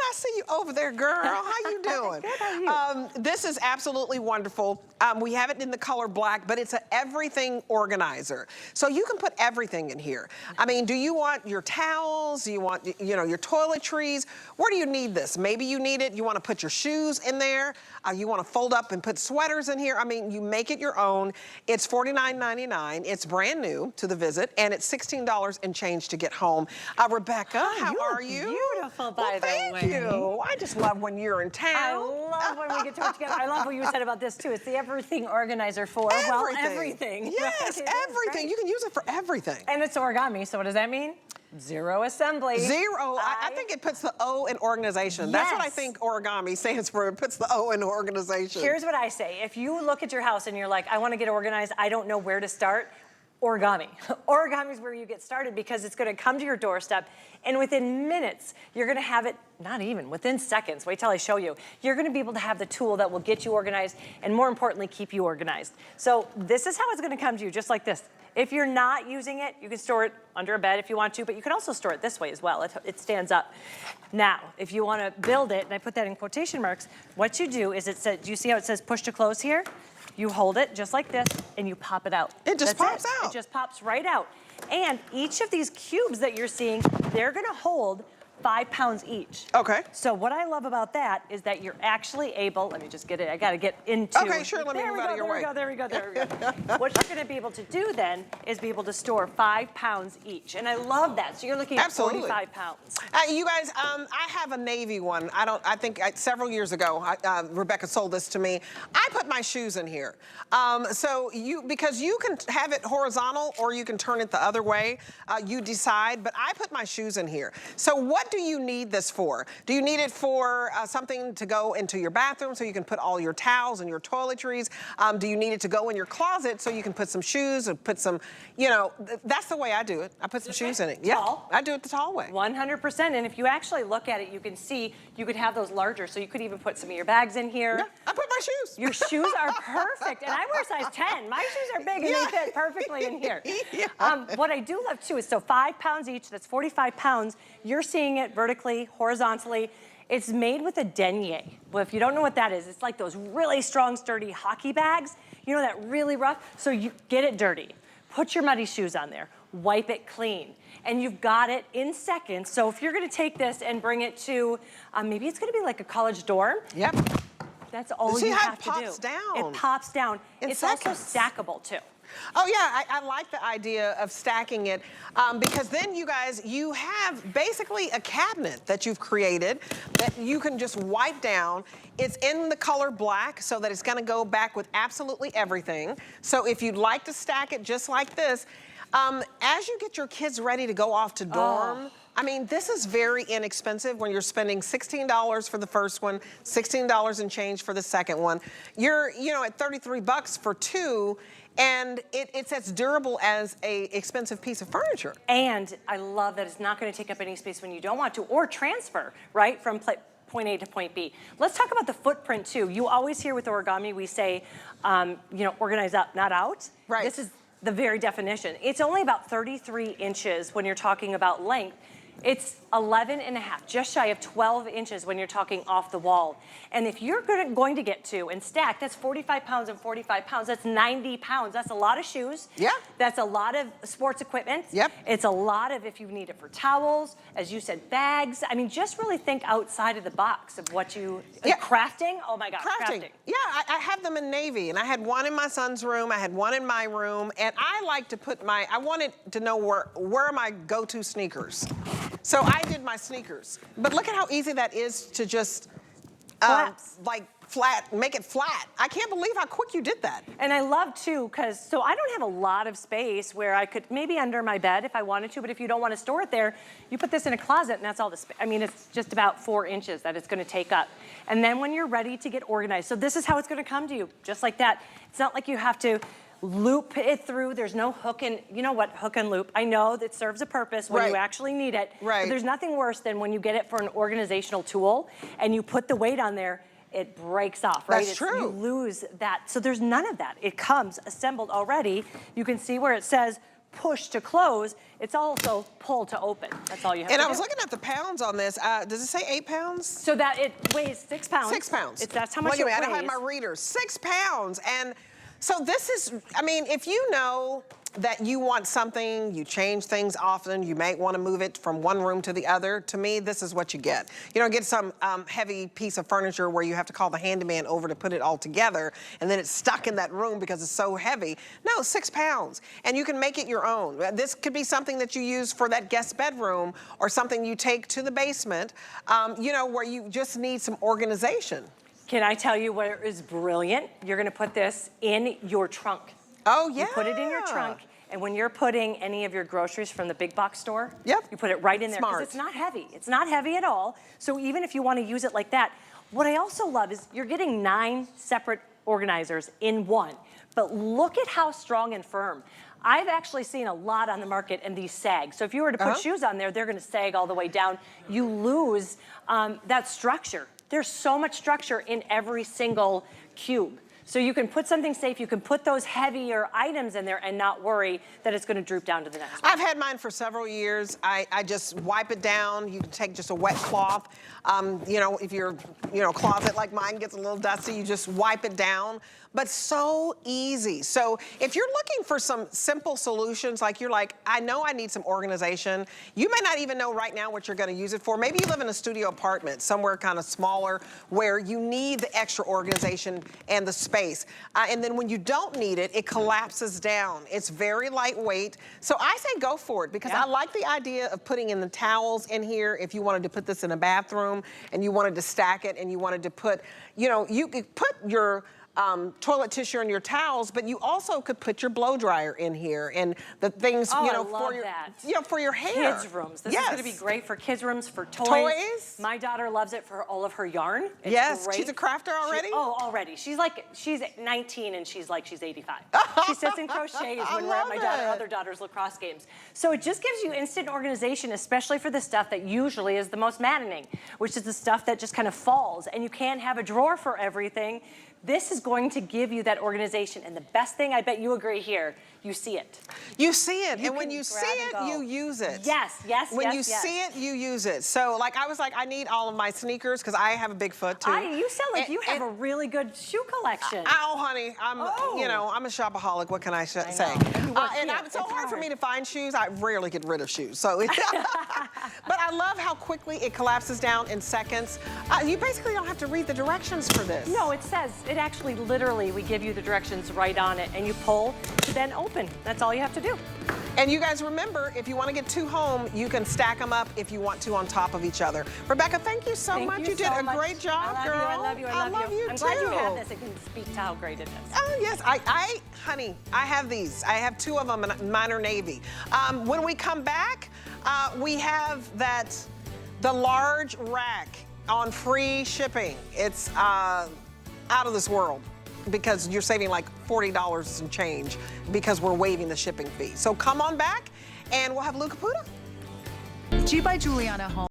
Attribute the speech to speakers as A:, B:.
A: I see you over there, girl. How you doing?
B: Good, how are you?
A: This is absolutely wonderful. We have it in the color black, but it's an everything organizer. So you can put everything in here. I mean, do you want your towels? Do you want, you know, your toiletries? Where do you need this? Maybe you need it. You want to put your shoes in there. You want to fold up and put sweaters in here. I mean, you make it your own. It's $49.99. It's brand new to the visit, and it's $16 and change to get home. Rebecca, how are you?
B: Beautiful, by the way.
A: Thank you. I just love when you're in town.
B: I love when we get to work together. I love what you said about this too. It's the everything organizer for everything.
A: Yes, everything. You can use it for everything.
B: And it's origami. So what does that mean? Zero assembly.
A: Zero. I think it puts the O in organization.
B: Yes.
A: That's what I think origami stands for. It puts the O in organization.
B: Here's what I say. If you look at your house and you're like, I want to get organized, I don't know where to start, origami. Origami is where you get started because it's going to come to your doorstep, and within minutes, you're going to have it, not even, within seconds, wait till I show you, you're going to be able to have the tool that will get you organized and, more importantly, keep you organized. So this is how it's going to come to you, just like this. If you're not using it, you can store it under a bed if you want to, but you can also store it this way as well. It stands up. Now, if you want to build it, and I put that in quotation marks, what you do is it says, do you see how it says push to close here? You hold it just like this, and you pop it out.
A: It just pops out.
B: It just pops right out. And each of these cubes that you're seeing, they're gonna hold 5 pounds each.
A: Okay.
B: So what I love about that is that you're actually able, let me just get it, I gotta get into.
A: Okay, sure, let me move out of your way.
B: There we go. What you're gonna be able to do then is be able to store 5 pounds each. And I love that. So you're looking at 45 pounds.
A: You guys, I have a navy one. I think several years ago, Rebecca sold this to me. I put my shoes in here. Because you can have it horizontal or you can turn it the other way. You decide, but I put my shoes in here. So what do you need this for? Do you need it for something to go into your bathroom so you can put all your towels and your toiletries? Do you need it to go in your closet so you can put some shoes and put some, you know, that's the way I do it. I put some shoes in it. Yeah, I do it the tall way.
B: 100%. And if you actually look at it, you can see you could have those larger. So you could even put some of your bags in here.
A: Yeah, I put my shoes.
B: Your shoes are perfect. And I wear size 10. My shoes are big and they fit perfectly in here. What I do love too is, so 5 pounds each, that's 45 pounds. You're seeing it vertically, horizontally. It's made with a denier. Well, if you don't know what that is, it's like those really strong, sturdy hockey bags. You know, that really rough? So you get it dirty. Put your muddy shoes on there. Wipe it clean. And you've got it in seconds. So if you're gonna take this and bring it to, maybe it's gonna be like a college dorm.
A: Yep.
B: That's all you have to do.
A: See how it pops down?
B: It pops down. It's also stackable too.
A: Oh yeah, I like the idea of stacking it because then you guys, you have basically a cabinet that you've created that you can just wipe down. It's in the color black so that it's gonna go back with absolutely everything. So if you'd like to stack it just like this, as you get your kids ready to go off to dorm, I mean, this is very inexpensive when you're spending $16 for the first one, $16 and change for the second one. You're, you know, at 33 bucks for two, and it's as durable as a expensive piece of furniture.
B: And I love that it's not going to take up any space when you don't want to, or transfer, right, from point A to point B. Let's talk about the footprint too. You always hear with origami, we say, you know, organize up, not out.
A: Right.
B: This is the very definition. It's only about 33 inches when you're talking about length. It's 11 and a half, just shy of 12 inches when you're talking off the wall. And if you're going to get to and stack, that's 45 pounds and 45 pounds. That's 90 pounds. That's a lot of shoes.
A: Yeah.
B: That's a lot of sports equipment.
A: Yep.
B: It's a lot of, if you need it for towels, as you said, bags. I mean, just really think outside of the box of what you, crafting, oh my gosh, crafting.
A: Yeah, I have them in navy, and I had one in my son's room, I had one in my room, and I like to put I wanted to know where are my go-to sneakers. So I did my sneakers. But look at how easy that is to just, make it flat. I can't believe how quick you did that.
B: And I love too, so I don't have a lot of space where I could, maybe under my bed if I wanted to, but if you don't want to store it there, you put this in a closet and that's all the space. I mean, it's just about 4 inches that it's going to take up. And then when you're ready to get organized, so this is how it's going to come to you, just like that. It's not like you have to loop it through. There's no hook and, you know what, hook and loop. I know that serves a purpose when you actually need it.
A: Right.
B: But there's nothing worse than when you get it for an organizational tool and you put the weight on there, it breaks off, right?
A: That's true.
B: You lose that. So there's none of that. It comes assembled already. You can see where it says push to close, it's also pull to open. That's all you have to do.
A: And I was looking at the pounds on this. Does it say 8 pounds?
B: So that it weighs 6 pounds.
A: 6 pounds.
B: That's how much it weighs.
A: I don't have my readers. 6 pounds. And so this is, I mean, if you know that you want something, you change things often, you may want to move it from one room to the other, to me, this is what you get. You don't get some heavy piece of furniture where you have to call the handyman over to put it all together, and then it's stuck in that room because it's so heavy. No, 6 pounds. And you can make it your own. This could be something that you use for that guest bedroom or something you take to the basement, you know, where you just need some organization.
B: Can I tell you what is brilliant? You're gonna put this in your trunk.
A: Oh, yeah.
B: You put it in your trunk, and when you're putting any of your groceries from the big box store,
A: yep,
B: you put it right in there because it's not heavy. It's not heavy at all. So even if you want to use it like that, what I also love is you're getting 9 separate organizers in one. But look at how strong and firm. I've actually seen a lot on the market and these sag. So if you were to put shoes on there, they're gonna sag all the way down. You lose that structure. There's so much structure in every single cube. So you can put something safe, you can put those heavier items in there and not worry that it's gonna droop down to the next one.
A: I've had mine for several years. I just wipe it down. You can take just a wet cloth. You know, if your closet like mine gets a little dusty, you just wipe it down. But so easy. So if you're looking for some simple solutions, like you're like, I know I need some organization. You may not even know right now what you're gonna use it for. Maybe you live in a studio apartment, somewhere kind of smaller, where you need the extra organization and the space. And then when you don't need it, it collapses down. It's very lightweight. So I say go for it, because I like the idea of putting in the towels in here. If you wanted to put this in a bathroom and you wanted to stack it and you wanted to put, you know, you could put your toilet tissue and your towels, but you also could put your blow dryer in here and the things, you know, for your, for your hair.
B: Kids rooms. This is going to be great for kids rooms, for toys. My daughter loves it for all of her yarn. It's great.
A: She's a crafter already?
B: Already. She's 19 and she's 85. She sits and crochets when we're at my other daughter's lacrosse games. So it just gives you instant organization, especially for the stuff that usually is the most maddening, which is the stuff that just kind of falls, and you can't have a drawer for everything. This is going to give you that organization. And the best thing, I bet you agree here, you see it.
A: You see it. And when you see it, you use it.
B: Yes, yes,
A: When you see it, you use it. So like I was like, I need all of my sneakers because I have a big foot too.
B: You sound like you have a really good shoe collection.
A: Oh, honey, you know, I'm a shopaholic. What can I say? And it's so hard for me to find shoes. I rarely get rid of shoes. So, but I love how quickly it collapses down in seconds. You basically don't have to read the directions for this.
B: No, it says, it actually literally, we give you the directions right on it, and you pull to then open. That's all you have to do.
A: And you guys remember, if you want to get 2 home, you can stack them up if you want to on top of each other. Rebecca, thank you so much. You did a great job, girl.
B: I love you. I love you. I'm glad you have this. It can speak to how great it is.
A: Oh, yes. Honey, I have these. I have 2 of them, and mine are navy. When we come back, we have the large rack on free shipping. It's out of this world, because you're saving like $40 and change because we're waiving the shipping fee. So come on back and we'll have Lou Caputo.
C: G by Juliana Home.